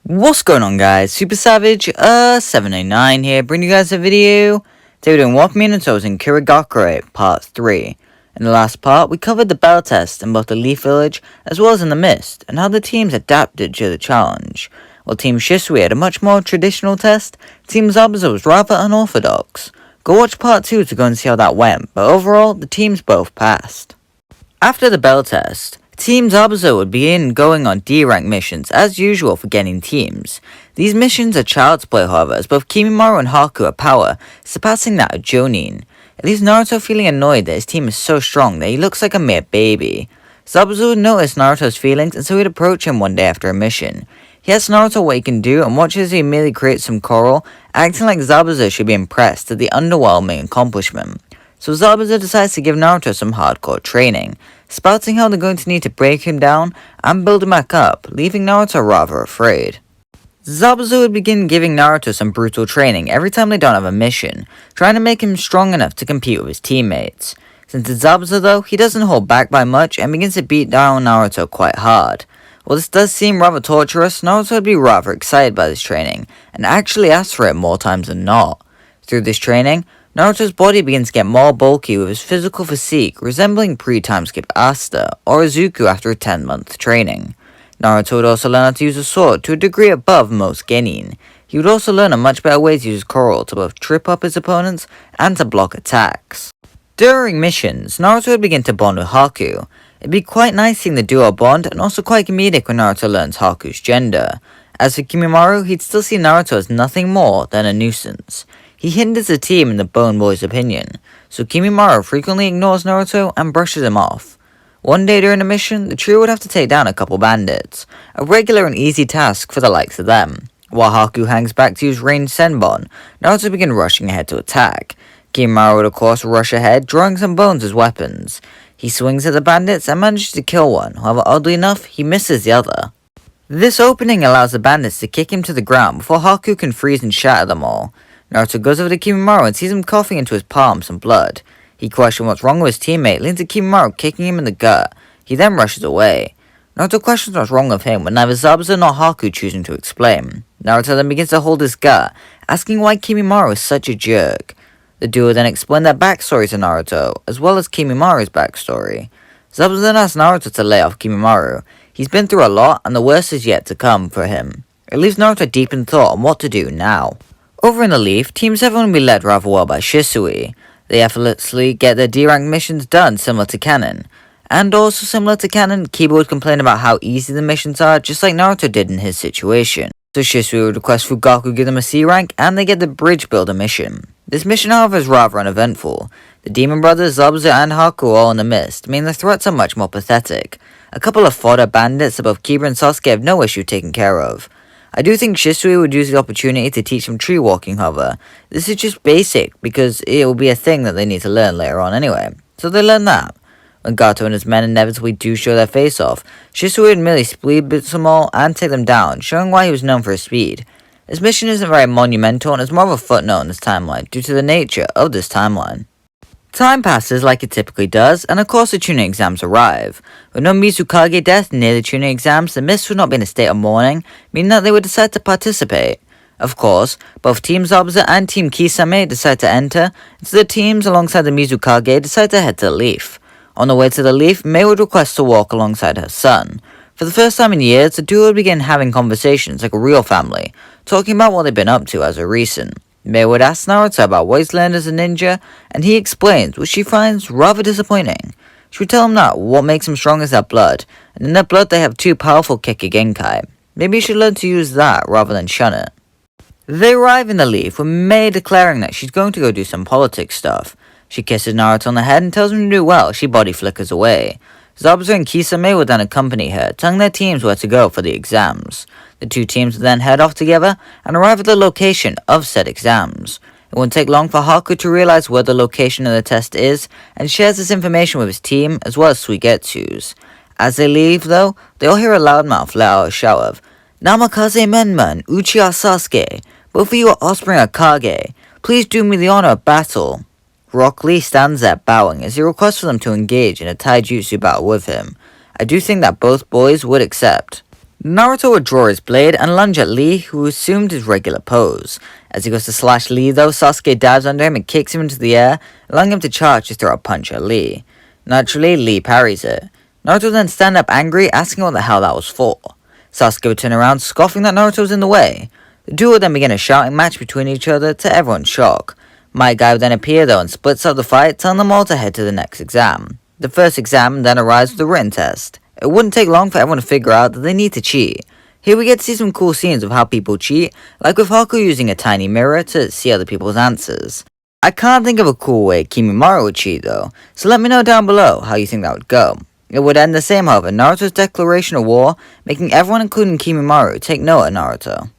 What's going on, guys? Super Savage 789 here, bringing you guys a video. Today we're doing Walk Minato in Kirigakure Part 3. In the last part, we covered the bell test in both the Leaf Village as well as in the Mist, and how the teams adapted to the challenge. While Team Shisui had a much more traditional test, Team Zabuza was rather unorthodox. Go watch Part 2 to go and see how that went, but overall, the teams both passed. After the bell test, Team Zabuza would begin going on D-rank missions as usual for getting teams. These missions are child's play, however, as both Kimimaro and Haku are power, surpassing that of Jonin. It leaves Naruto feeling annoyed that his team is so strong that he looks like a mere baby. Zabuza would notice Naruto's feelings, and so he'd approach him one day after a mission. He asks Naruto what he can do and watches as he merely creates some coral, acting like Zabuza should be impressed at the underwhelming accomplishment. So Zabuza decides to give Naruto some hardcore training, spouting how they're going to need to break him down and build him back up, leaving Naruto rather afraid. Zabuza would begin giving Naruto some brutal training every time they don't have a mission, trying to make him strong enough to compete with his teammates. Since it's Zabuza though, he doesn't hold back by much and begins to beat down Naruto quite hard. While this does seem rather torturous, Naruto would be rather excited by this training, and actually asks for it more times than not. Through this training, Naruto's body begins to get more bulky with his physical physique resembling pre-time skip Asta or Izuku after a 10-month training. Naruto would also learn how to use a sword to a degree above most genin. He would also learn a much better way to use coral to both trip up his opponents and to block attacks. During missions, Naruto would begin to bond with Haku. It'd be quite nice seeing the duo bond and also quite comedic when Naruto learns Haku's gender. As for Kimimaro, he'd still see Naruto as nothing more than a nuisance. He hinders the team in the Bone Boy's opinion, so Kimimaro frequently ignores Naruto and brushes him off. One day during a mission, the trio would have to take down a couple bandits, a regular and easy task for the likes of them. While Haku hangs back to use ranged Senbon, Naruto begins rushing ahead to attack. Kimimaro would of course rush ahead, drawing some bones as weapons. He swings at the bandits and manages to kill one, however oddly enough, he misses the other. This opening allows the bandits to kick him to the ground before Haku can freeze and shatter them all. Naruto goes over to Kimimaro and sees him coughing into his palm some blood. He questions what's wrong with his teammate, leading to Kimimaro kicking him in the gut. He then rushes away. Naruto questions what's wrong with him, with neither Zabuza nor Haku choosing to explain. Naruto then begins to hold his gut, asking why Kimimaro is such a jerk. The duo then explain their backstory to Naruto, as well as Kimimaro's backstory. Zabuza then asks Naruto to lay off Kimimaro. He's been through a lot, and the worst is yet to come for him. It leaves Naruto deep in thought on what to do now. Over in the Leaf, Team 7 will be led rather well by Shisui. They effortlessly get their D-rank missions done similar to Canon. And also similar to Canon, Kiba would complain about how easy the missions are, just like Naruto did in his situation. So Shisui would request Fugaku give them a C rank, and they get the Bridge Builder mission. This mission, however, is rather uneventful. The Demon Brothers, Zabuza and Haku are all in the Mist, meaning the threats are much more pathetic. A couple of fodder bandits that both Kiba and Sasuke have no issue taking care of. I do think Shisui would use the opportunity to teach them tree walking, however. This is just basic, because it will be a thing that they need to learn later on anyway. So they learn that. When Gato and his men inevitably do show their face off, Shisui would merely speed blitz them all and take them down, showing why he was known for his speed. This mission isn't very monumental and is more of a footnote in this timeline, due to the nature of this timeline. Time passes like it typically does, and of course the Chunin exams arrive. With no Mizukage death near the Chunin exams, the Mist would not be in a state of mourning, meaning that they would decide to participate. Of course, both Team Zabuza and Team Kisame decide to enter, and so the teams alongside the Mizukage decide to head to the Leaf. On the way to the Leaf, Mei would request to walk alongside her son. For the first time in years, the duo would begin having conversations like a real family, talking about what they've been up to as of recent. Mei would ask Naruto about what he's learned as a ninja, and he explains, which she finds rather disappointing. She would tell him that what makes him strong is their blood, and in their blood they have two powerful Kekkei. Maybe he should learn to use that rather than shun it. They arrive in the Leaf, with Mei declaring that she's going to go do some politics stuff. She kisses Naruto on the head and tells him to do well. She body flickers away. Zabuza and Kisame will then accompany her, telling their teams where to go for the exams. The two teams will then head off together and arrive at the location of said exams. It won't take long for Haku to realize where the location of the test is, and shares this information with his team as well as Suigetsu's. As they leave though, they all hear a loudmouth let out a shout of, "Namakaze Menman, Uchiha Sasuke, both of you are offspring of Kage. Please do me the honor of battle. Rock Lee stands there bowing as he requests for them to engage in a taijutsu battle with him. I do think that both boys would accept. Naruto would draw his blade and lunge at Lee, who assumed his regular pose. As he goes to slash Lee though, Sasuke dives under him and kicks him into the air, allowing him to charge to throw a punch at Lee. Naturally, Lee parries it. Naruto would then stand up angry, asking what the hell that was for. Sasuke would turn around, scoffing that Naruto was in the way. The duo would then begin a shouting match between each other, to everyone's shock. My Guy would then appear though and splits up the fight, telling them all to head to the next exam. The first exam then arrives with the written test. It wouldn't take long for everyone to figure out that they need to cheat. Here we get to see some cool scenes of how people cheat, like with Haku using a tiny mirror to see other people's answers. I can't think of a cool way Kimimaro would cheat though, so let me know down below how you think that would go. It would end the same however, Naruto's declaration of war, making everyone including Kimimaro take note of Naruto.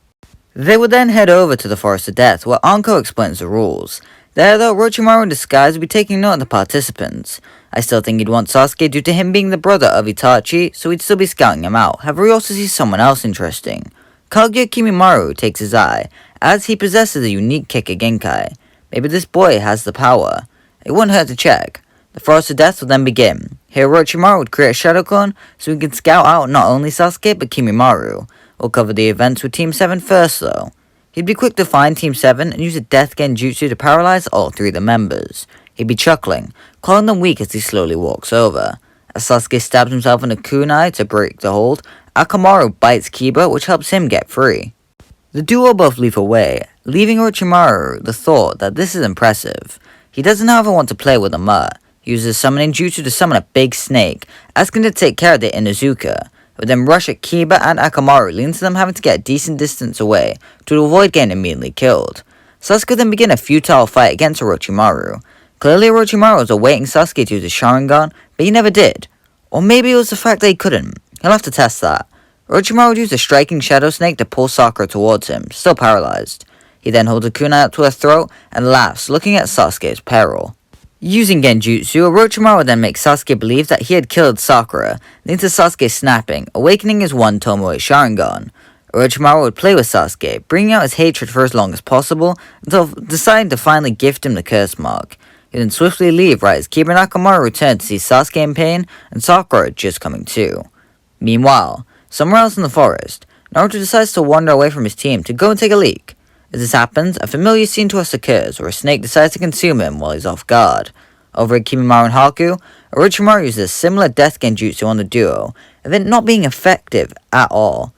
They would then head over to the Forest of Death where Anko explains the rules. There though, Orochimaru in disguise would be taking note of the participants. I still think he'd want Sasuke due to him being the brother of Itachi, so he'd still be scouting him out. However, he also sees someone else interesting. Kaguya Kimimaro takes his eye, as he possesses a unique Keke Genkai. Maybe this boy has the power. It wouldn't hurt to check. The Forest of Death would then begin. Here Orochimaru would create a shadow clone so he can scout out not only Sasuke but Kimimaro. We'll cover the events with Team 7 first though. He'd be quick to find Team 7 and use a death genjutsu to paralyze all 3 of the members. He'd be chuckling, calling them weak as he slowly walks over. As Sasuke stabs himself in a kunai to break the hold, Akamaru bites Kiba, which helps him get free. The duo both leap away, leaving Orochimaru the thought that this is impressive. He doesn't however want to play with a mutt. He uses summoning jutsu to summon a big snake, asking to take care of the Inuzuka. Would then rush at Kiba and Akamaru, leading to them having to get a decent distance away to avoid getting immediately killed. Sasuke would then begin a futile fight against Orochimaru. Clearly Orochimaru was awaiting Sasuke to use his Sharingan, but he never did. Or maybe it was the fact that he couldn't. He'll have to test that. Orochimaru would use a striking Shadow Snake to pull Sakura towards him, still paralyzed. He then holds a kunai up to her throat and laughs, looking at Sasuke's peril. Using Genjutsu, Orochimaru would then make Sasuke believe that he had killed Sakura, leading to Sasuke snapping, awakening his one Tomoe Sharingan. Orochimaru would play with Sasuke, bringing out his hatred for as long as possible, until deciding to finally gift him the curse mark. He then swiftly leave right as Kiba and Akamaru return to see Sasuke in pain, and Sakura just coming to. Meanwhile, somewhere else in the forest, Naruto decides to wander away from his team to go and take a leak. As this happens, a familiar scene to us occurs, where a snake decides to consume him while he's off guard. Over at Kimimaro and Haku, Orochimaru uses a similar death genjutsu on the duo, of it not being effective at all.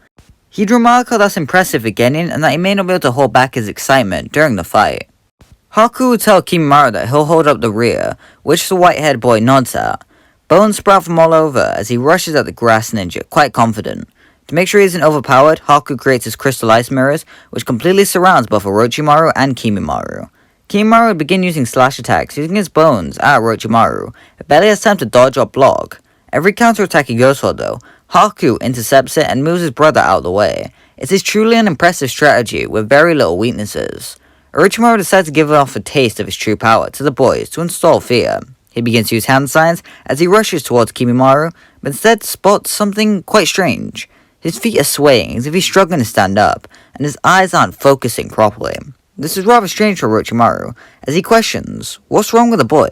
He'd remark how that's impressive again, and that he may not be able to hold back his excitement during the fight. Haku would tell Kimimaro that he'll hold up the rear, which the white-haired boy nods at. Bones sprout from all over as he rushes at the grass ninja, quite confident. To make sure he isn't overpowered, Haku creates his crystal ice mirrors, which completely surrounds both Orochimaru and Kimimaro. Kimimaro would begin using slash attacks, using his bones at Orochimaru, but barely has time to dodge or block. Every counterattack he goes for though, Haku intercepts it and moves his brother out of the way. It is truly an impressive strategy with very little weaknesses. Orochimaru decides to give off a taste of his true power to the boys to install fear. He begins to use hand signs as he rushes towards Kimimaro, but instead spots something quite strange. His feet are swaying as if he's struggling to stand up, and his eyes aren't focusing properly. This is rather strange for Orochimaru, as he questions, what's wrong with the boy?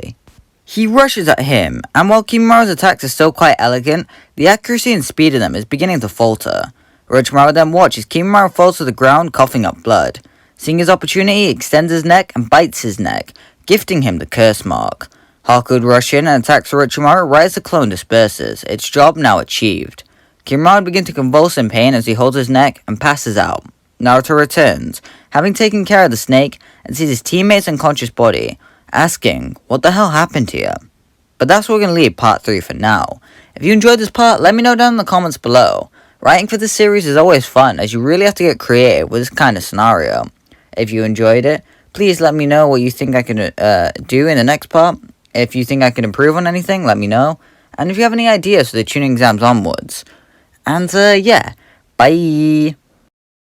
He rushes at him, and while Kimimaru's attacks are still quite elegant, the accuracy and speed of them is beginning to falter. Orochimaru then watches Kimimaro falls to the ground coughing up blood. Seeing his opportunity, he extends his neck and bites his neck, gifting him the curse mark. Haku would rush in and attacks Orochimaru right as the clone disperses, its job now achieved. Kimimaro would begin to convulse in pain as he holds his neck and passes out. Naruto returns, having taken care of the snake, and sees his teammate's unconscious body, asking, what the hell happened here? But that's where we're going to leave part 3 for now. If you enjoyed this part, let me know down in the comments below. Writing for this series is always fun, as you really have to get creative with this kind of scenario. If you enjoyed it, please let me know what you think I can do in the next part. If you think I can improve on anything, let me know. And if you have any ideas for the tuning exams onwards. And yeah, bye!